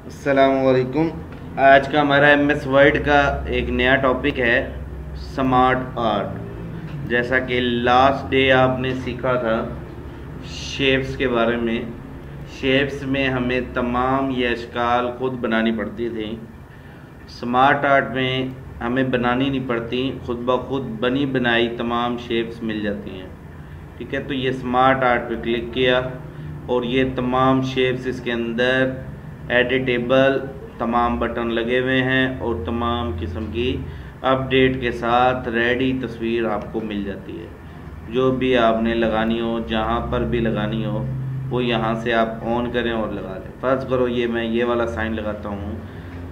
अस्सलामुअलैकुम। आज का हमारा MS वर्ड का एक नया टॉपिक है स्मार्ट आर्ट। जैसा कि लास्ट डे आपने सीखा था शेप्स के बारे में। शेप्स में हमें तमाम ये अशकाल खुद बनानी पड़ती थी। स्मार्ट आर्ट में हमें बनानी नहीं पड़ती, खुद ब खुद बनी बनाई तमाम शेप्स मिल जाती हैं। ठीक है, तो ये स्मार्ट आर्ट पे क्लिक किया और ये तमाम शेप्स इसके अंदर एडिटेबल तमाम बटन लगे हुए हैं और तमाम किस्म की अपडेट के साथ रेडी तस्वीर आपको मिल जाती है। जो भी आपने लगानी हो, जहाँ पर भी लगानी हो, वो यहाँ से आप ऑन करें और लगा लें। फ़र्ज़ करो मैं ये वाला साइन लगाता हूँ,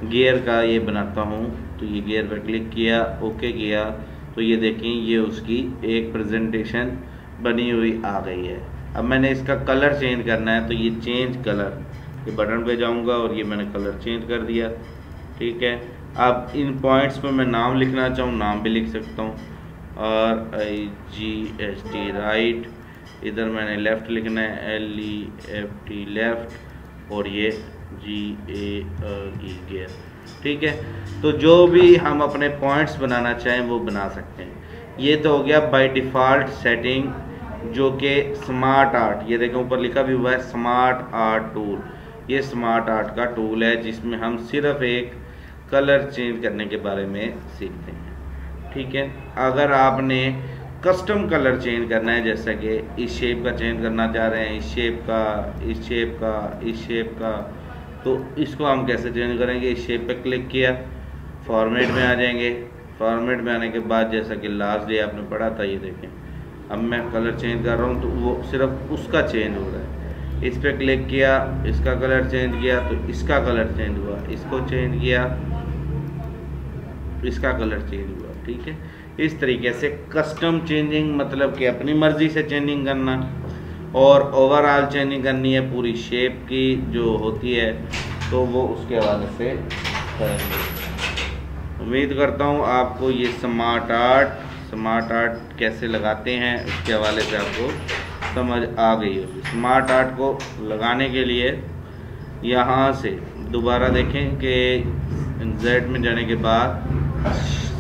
गियर का ये बनाता हूँ, तो ये गियर पर क्लिक किया, ओके किया, तो ये देखें ये उसकी एक प्रेजेंटेशन बनी हुई आ गई है। अब मैंने इसका कलर चेंज करना है, तो ये चेंज कलर ये बटन पे जाऊंगा और ये मैंने कलर चेंज कर दिया। ठीक है, अब इन पॉइंट्स पे मैं नाम लिखना चाहूँ, नाम भी लिख सकता हूँ, RIGHT राइट। इधर मैंने लेफ़्ट लिखना है, LEFT लेफ़्ट, और ये GARE गियर। ठीक है, तो जो भी हम अपने पॉइंट्स बनाना चाहें वो बना सकते हैं। ये तो हो गया बाय डिफ़ॉल्ट सेटिंग, जो कि स्मार्ट आर्ट, ये देखें ऊपर लिखा भी हुआ है स्मार्ट आर्ट टूल। ये स्मार्ट आर्ट का टूल है जिसमें हम सिर्फ एक कलर चेंज करने के बारे में सीखते हैं। ठीक है, अगर आपने कस्टम कलर चेंज करना है, जैसा कि इस शेप का चेंज करना चाह रहे हैं, इस शेप का, इस शेप का, इस शेप का, तो इसको हम कैसे चेंज करेंगे? इस शेप पे क्लिक किया, फॉर्मेट में आ जाएंगे। फॉर्मेट में आने के बाद जैसा कि लास्ट डे आपने पढ़ा था, ये देखें अब मैं कलर चेंज कर रहा हूँ तो वो सिर्फ उसका चेंज हो रहा है। इस पर क्लिक किया, इसका कलर चेंज किया तो इसका कलर चेंज हुआ, इसको चेंज किया, इसका कलर चेंज हुआ। ठीक है, इस तरीके से कस्टम चेंजिंग, मतलब कि अपनी मर्ज़ी से चेंजिंग करना, और ओवरऑल चेंजिंग करनी है पूरी शेप की जो होती है, तो वो उसके हवाले से करेंगे। उम्मीद करता हूँ आपको ये स्मार्ट आर्ट कैसे लगाते हैं उसके हवाले से आपको समझ आ गई होगी। स्मार्ट आर्ट को लगाने के लिए यहाँ से दोबारा देखें कि Z में जाने के बाद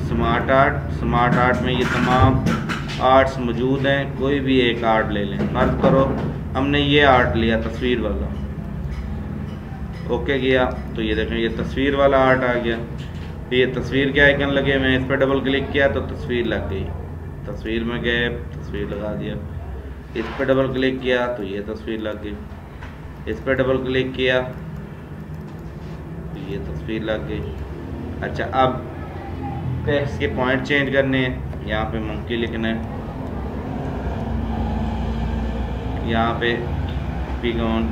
स्मार्ट आर्ट में ये तमाम आर्ट्स मौजूद हैं। कोई भी एक आर्ट ले लें। फर्ज करो हमने ये आर्ट लिया, तस्वीर वाला, ओके किया, तो ये देखें ये तस्वीर वाला आर्ट आ गया। ये तस्वीर के आइकन लगे हुए हैं, इस पर डबल क्लिक किया तो तस्वीर लग गई। तस्वीर में गए, तस्वीर लगा दिया। इस पर डबल क्लिक किया तो ये तस्वीर लग गई। इस पर डबल क्लिक किया तो ये तस्वीर लग गई। अच्छा, अब टेक्स्ट के पॉइंट चेंज करने हैं। यहाँ पे मंकी लिखना है, यहाँ पे पिगॉन,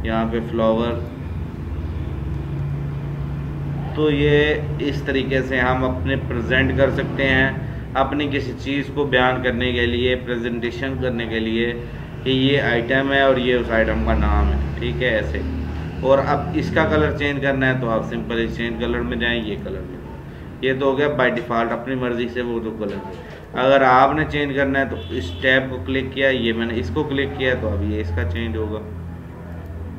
यहाँ पे फ्लावर। तो ये इस तरीके से हम अपने प्रेजेंट कर सकते हैं, अपनी किसी चीज़ को बयान करने के लिए, प्रेजेंटेशन करने के लिए कि ये आइटम है और ये उस आइटम का नाम है। ठीक है, ऐसे। और अब इसका कलर चेंज करना है तो आप सिंपल चेंज कलर में जाएं, ये कलर में। ये तो हो गया बाय डिफ़ॉल्ट अपनी मर्ज़ी से वो तो कलर है। अगर आपने चेंज करना है तो इस टैब को क्लिक किया, ये मैंने इसको क्लिक किया तो अब ये इसका चेंज होगा।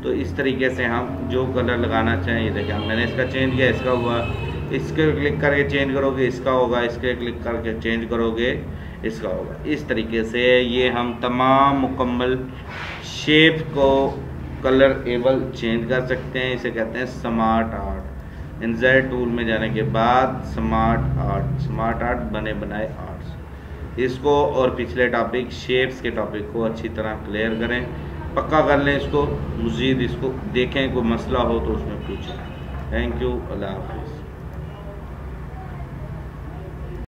तो इस तरीके से हम जो कलर लगाना चाहें, ये देखिए मैंने इसका चेंज किया, इसका हुआ, इसके क्लिक करके चेंज करोगे इसका होगा, इसके क्लिक करके चेंज करोगे इसका होगा। इस तरीके से ये हम तमाम मुकम्मल शेप को कलर एबल चेंज कर सकते हैं। इसे कहते हैं स्मार्ट आर्ट। इंसर्ट टूल में जाने के बाद स्मार्ट आर्ट बने बनाए आर्ट्स। इसको और पिछले टॉपिक शेप्स के टॉपिक को अच्छी तरह क्लियर करें, पक्का कर लें इसको, मज़ीद इसको देखें, कोई मसला हो तो उसमें पूछें। थैंक यू, अल्लाह हाफ़िज़।